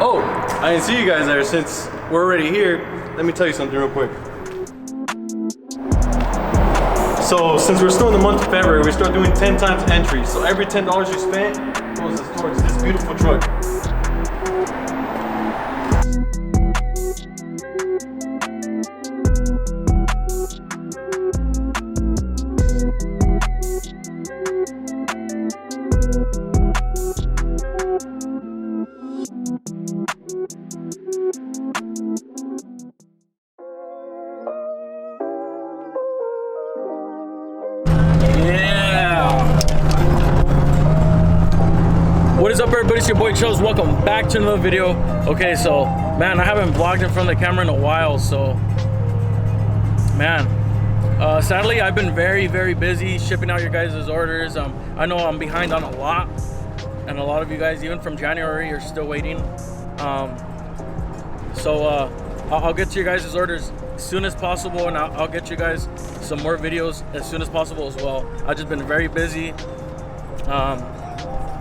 Oh, I didn't see you guys there. Since we're already here, let me tell you something real quick. So since we're still in the month of February, we start doing 10 times entries. So every $10 you spend goes towards this beautiful truck. What is up, everybody? It's your boy Chose. Welcome back to another video. Okay, so man, I haven't vlogged in front of the camera in a while, so man, sadly I've been very busy shipping out your guys' orders. I know I'm behind on a lot, and a lot of you guys, even from January, are still waiting. I'll get to your guys' orders as soon as possible, and I'll get you guys some more videos as soon as possible as well. I've just been very busy.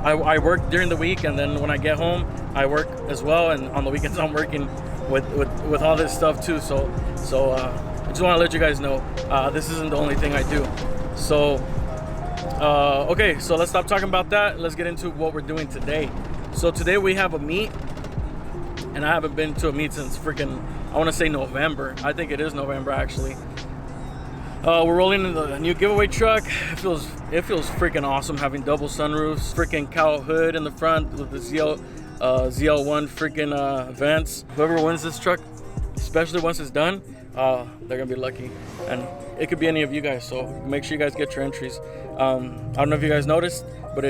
I work during the week, and then when I get home, I work as well. And on the weekends, I'm working with all this stuff too. So I just want to let you guys know this isn't the only thing I do. So okay, so let's stop talking about that. Let's get into what we're doing today. So today we have a meet, and I haven't been to a meet since freaking, I want to say November. I think it is November actually. We're rolling in the new giveaway truck. It feels freaking awesome having double sunroofs, freaking cowl hood in the front with the ZL1 freaking vents. Whoever wins this truck, especially once it's done, they're gonna be lucky, and it could be any of you guys. So make sure you guys get your entries. I don't know if you guys noticed, but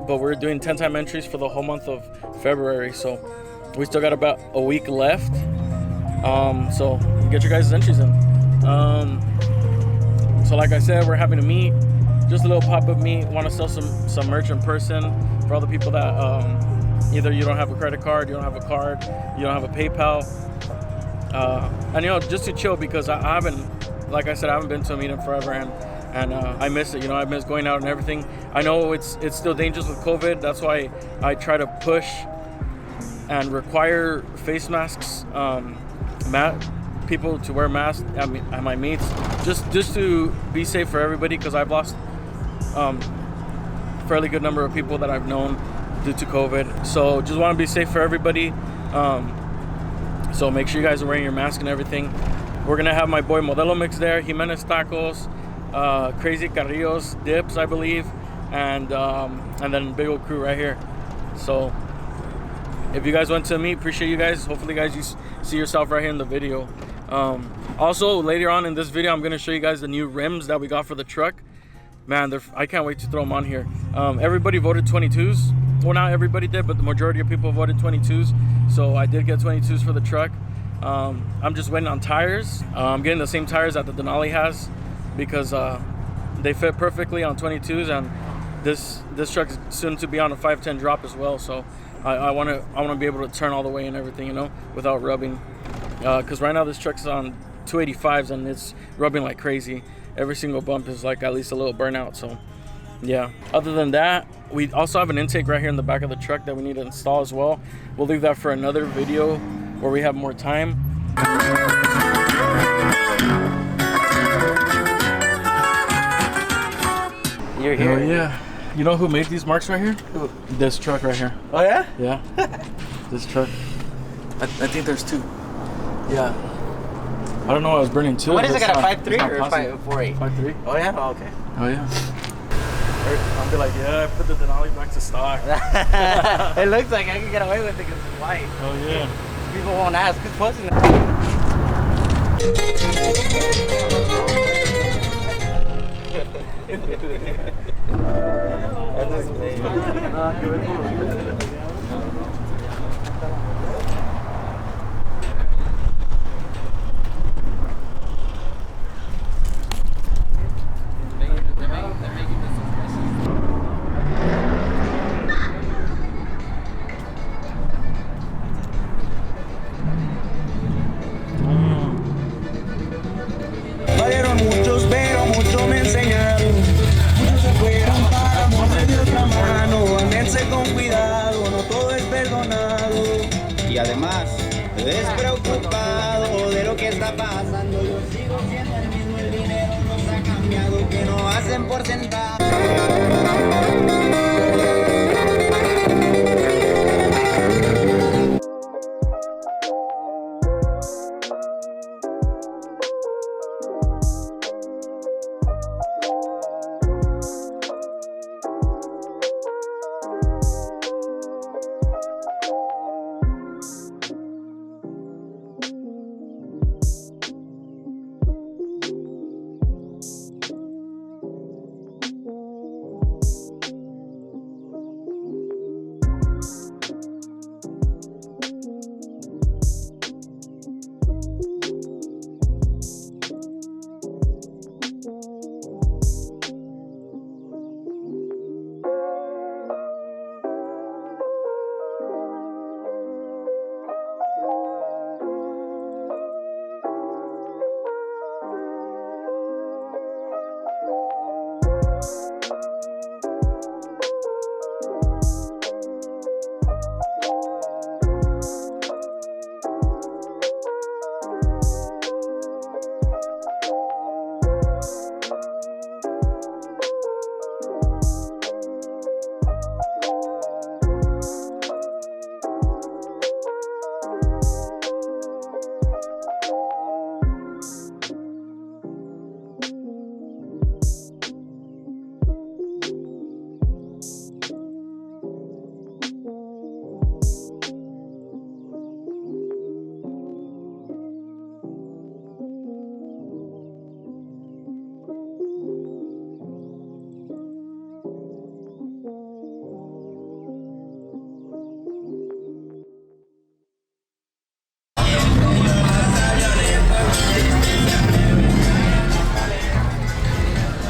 we're doing 10-time entries for the whole month of February. So we still got about a week left. So get your guys' entries in. So like I said, we're having a meet, just a little pop-up meet. Want to sell some merch in person for all the people that either you don't have a credit card, you don't have a card, you don't have a PayPal, and you know, just to chill, because I haven't, like I said, I haven't been to a meet in forever, and I miss it. You know, I miss going out and everything. I know it's still dangerous with COVID. That's why I try to push and require face masks. People to wear masks at my meets, just to be safe for everybody, because I've lost fairly good number of people that I've known due to COVID. So just want to be safe for everybody. So make sure you guys are wearing your mask and everything. We're gonna have my boy Modelo Mix there, Jimenez Tacos, Crazy Carrillos Dips, I believe, and then big old crew right here. So if you guys went to meet, appreciate you guys. Hopefully guys, you see yourself right here in the video. Also later on in this video, I'm gonna show you guys the new rims that we got for the truck. Man, I can't wait to throw them on here. Everybody voted 22s. Well, not everybody did, but the majority of people voted 22s. So I did get 22s for the truck. I'm just waiting on tires. I'm getting the same tires that the Denali has, because they fit perfectly on 22s, and this truck's soon to be on a 510 drop as well. So I want to be able to turn all the way and everything, you know, without rubbing. Because right now this truck's on 285s and it's rubbing like crazy. Every single bump is like at least a little burnout. So yeah, other than that, we also have an intake right here in the back of the truck that we need to install as well. We'll leave that for another video where we have more time. You're here. Oh yeah. You know who made these marks right here? Who? This truck right here. Oh yeah? Yeah. This truck. I think there's two. Yeah. I don't know. I was burning two. What is it? Got a 5.3 or 5.48? 5.3. Oh yeah. Oh, okay. Oh yeah. I'll be like, yeah, I put the Denali back to stock. It looks like I can get away with it because it's white. Oh yeah. People won't ask who's posting con cuidado, no y además despreocupado de lo que está pasando. Yo sigo siendo el mismo, el dinero nos ha cambiado, que no hacen porcentaje.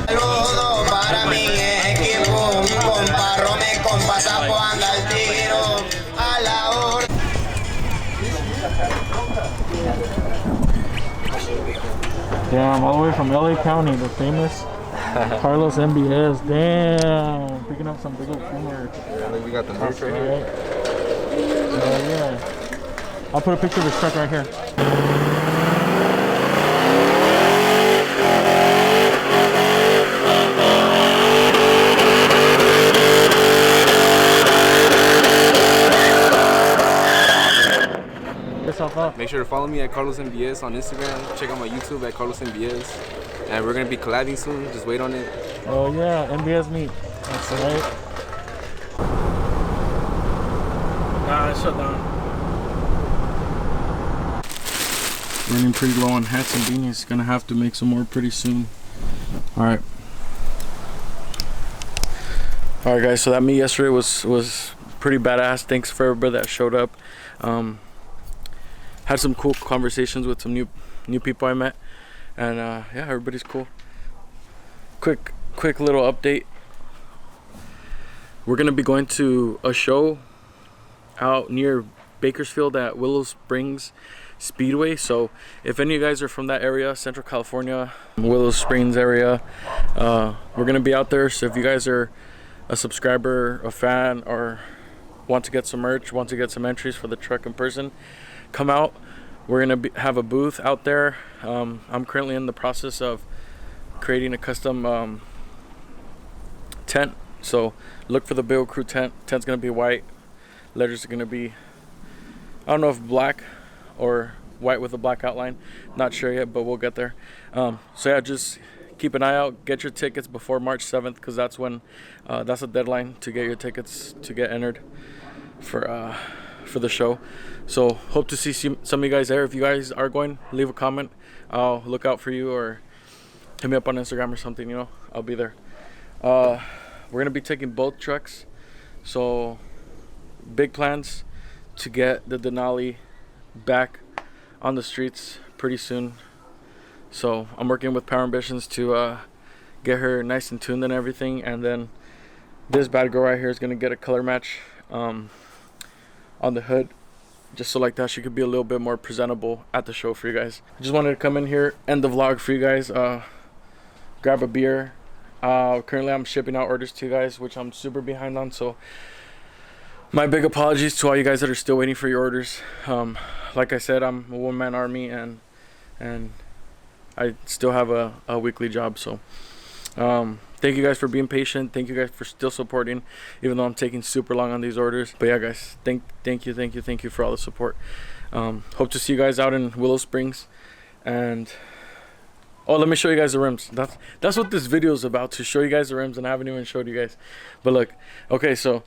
Saludo para mi equipo, compa Rome, compa Sapo, anda el tiro a la hora. Damn, all the way from LA County, the famous Carlos NBS. Damn, picking up some big old fumers. I think we got the merch right Right. here. Yeah. I'll put a picture of this truck right here. Make sure to follow me at Carlos NBS on Instagram. Check out my YouTube at Carlos NBS. And we're gonna be collabing soon. Just wait on it. Oh yeah, NBS meet. That's right. Nah, it's shut down. Running pretty low on hats and beanies. Gonna have to make some more pretty soon. Alright. Alright guys, so that meet yesterday was pretty badass. Thanks for everybody that showed up. Had some cool conversations with some new people I met, and yeah, everybody's cool. Quick little update. We're gonna be going to a show out near Bakersfield at Willow Springs Speedway. So if any of you guys are from that area, Central California, Willow Springs area, we're gonna be out there. So if you guys are a subscriber, a fan, or want to get some merch, want to get some entries for the truck in person, come out. We're gonna have a booth out there. I'm currently in the process of creating a custom tent, so look for the Bill Crew tent. Tent's gonna be white, letters are gonna be, I don't know if black or white with a black outline, not sure yet, but we'll get there. So yeah, just keep an eye out, get your tickets before March 7th, because that's when that's the deadline to get your tickets to get entered for the show. So hope to see some of you guys there. If you guys are going, leave a comment, I'll look out for you, or hit me up on Instagram or something, you know, I'll be there. We're gonna be taking both trucks, so big plans to get the Denali back on the streets pretty soon. So I'm working with Power Ambitions to get her nice and tuned and everything, and then this bad girl right here is gonna get a color match on the hood, just so like that she could be a little bit more presentable at the show for you guys. I just wanted to come in here, end the vlog for you guys, grab a beer. Currently I'm shipping out orders to you guys, which I'm super behind on, so My big apologies to all you guys that are still waiting for your orders. Like I said, I'm a one-man army, and I still have a weekly job. So thank you guys for being patient. Thank you guys for still supporting, even though I'm taking super long on these orders. But yeah, guys, thank you for all the support. Hope to see you guys out in Willow Springs. And oh, let me show you guys the rims. That's what this video is about, to show you guys the rims, and I haven't even showed you guys. But look, okay, so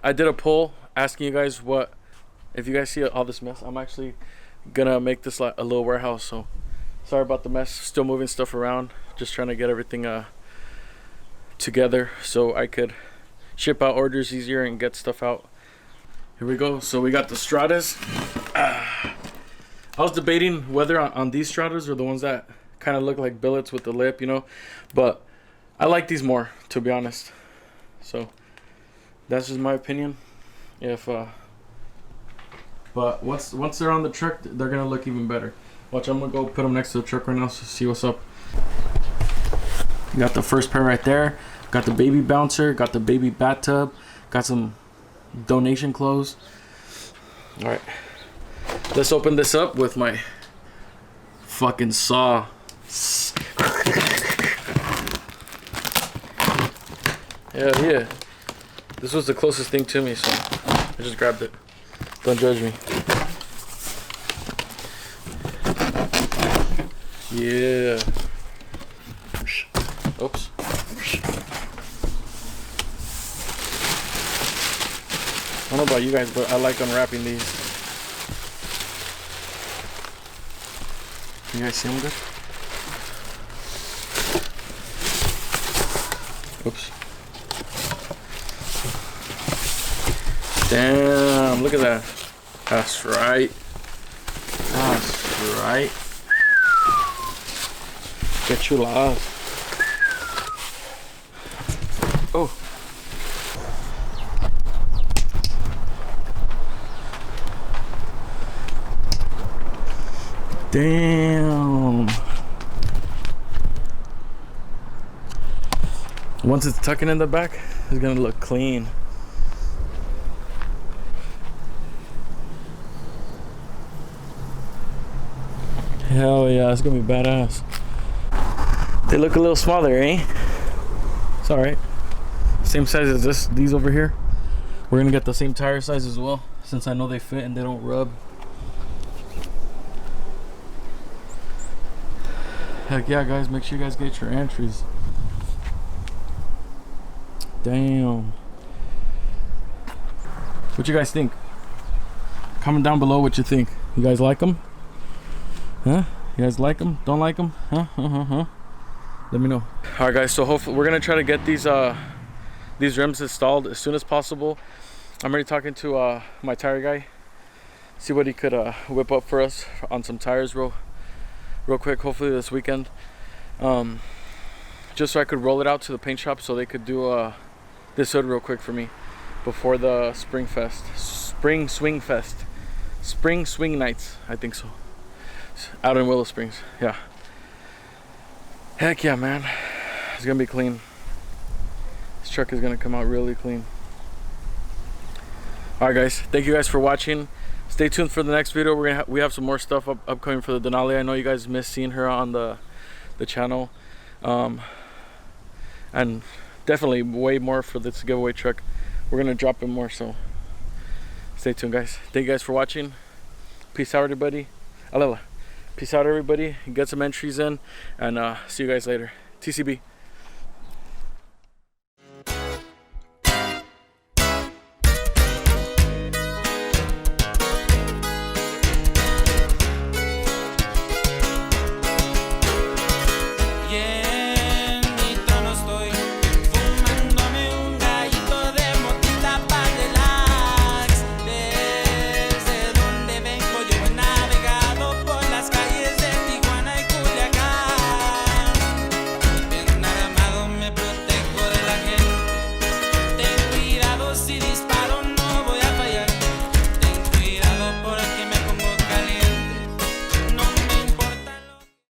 I did a poll asking you guys what, if you guys see all this mess, I'm actually gonna make this like a little warehouse. So sorry about the mess, still moving stuff around, just trying to get everything together so I could ship out orders easier and get stuff out. Here we go. So we got the Stratas. I was debating whether on these Stratas or the ones that kind of look like billets with the lip, you know, but I like these more, to be honest. So that's just my opinion. But once they're on the truck, they're gonna look even better. Watch, I'm gonna go put them next to the truck right now so see what's up. Got the first pair right there. Got the baby bouncer. Got the baby bathtub. Got some donation clothes. All right, let's open this up with my fucking saw. Hell yeah. This was the closest thing to me, so I just grabbed it. Don't judge me. Yeah. Oops. I don't know about you guys, but I like unwrapping these. You guys see them good? Oops. Damn, look at that. That's right. That's right. Get you lost. Oh. Damn. Once it's tucking in the back, it's gonna look clean. Hell yeah, it's gonna be badass. They look a little smaller, eh? It's alright. Same size as these over here. We're gonna get the same tire size as well, since I know they fit and they don't rub. Heck yeah, guys, make sure you guys get your entries. Damn. What you guys think? Comment down below what you think. You guys like them? Huh? You guys like them? Don't like them? Huh? Let me know. All right, guys. So hopefully we're gonna try to get these rims installed as soon as possible. I'm already talking to my tire guy. See what he could whip up for us on some tires real quick. Hopefully this weekend. Just so I could roll it out to the paint shop so they could do this hood real quick for me before the Spring Swing Nights. I think so. Out in Willow Springs, yeah. Heck yeah, man. It's gonna be clean. This truck is gonna come out really clean. Alright guys, thank you guys for watching. Stay tuned for the next video. We have some more stuff upcoming for the Denali. I know you guys miss seeing her on the channel. And definitely way more for this giveaway truck. We're gonna drop in more, so stay tuned guys. Thank you guys for watching. Peace out everybody. Alela. Peace out everybody, get some entries in, and see you guys later. TCB.